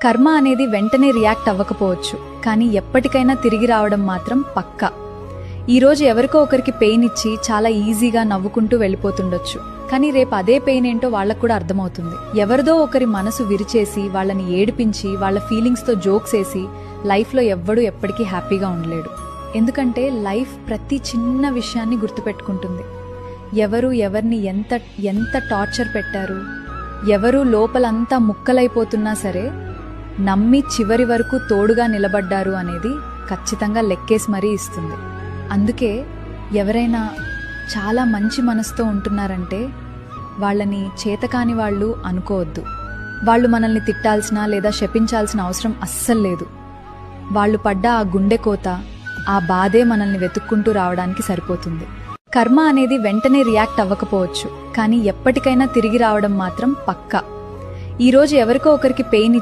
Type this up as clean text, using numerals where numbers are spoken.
కర్మ అనేది వెంటనే రియాక్ట్ అవ్వకపోవచ్చు, కానీ ఎప్పటికైనా తిరిగి రావడం మాత్రం పక్కా. ఈరోజు ఎవరికో ఒకరికి పెయిన్ ఇచ్చి చాలా ఈజీగా నవ్వుకుంటూ వెళ్ళిపోతుండొచ్చు, కానీ రేపు అదే పెయిన్ ఏంటో వాళ్లకు కూడా అర్థమవుతుంది. ఎవరిదో ఒకరి మనసు విరిచేసి వాళ్ళని ఏడిపించి వాళ్ళ ఫీలింగ్స్తో జోక్స్ వేసి లైఫ్లో ఎవ్వడూ ఎప్పటికీ హ్యాపీగా ఉండలేడు. ఎందుకంటే లైఫ్ ప్రతి చిన్న విషయాన్ని గుర్తుపెట్టుకుంటుంది. ఎవరు ఎవరిని ఎంత ఎంత టార్చర్ పెట్టారు, ఎవరు లోపలంతా ముక్కలైపోతున్నా సరే నమ్మి చివరి వరకు తోడుగా నిలబడ్డారు అనేది ఖచ్చితంగా లెక్కేసి మరీ ఇస్తుంది. అందుకే ఎవరైనా చాలా మంచి మనసుతో ఉంటున్నారంటే వాళ్ళని చేతకాని వాళ్ళు అనుకోవద్దు. వాళ్ళు మనల్ని తిట్టాల్సిన లేదా శపించాల్సిన అవసరం అస్సలు లేదు. వాళ్ళు పడ్డ ఆ గుండె కోత, ఆ బాధే మనల్ని వెతుక్కుంటూ రావడానికి సరిపోతుంది. కర్మ అనేది వెంటనే రియాక్ట్ అవ్వకపోవచ్చు, కానీ ఎప్పటికైనా తిరిగి రావడం మాత్రం పక్కా. ఈరోజు ఎవరికో ఒకరికి పెయిన్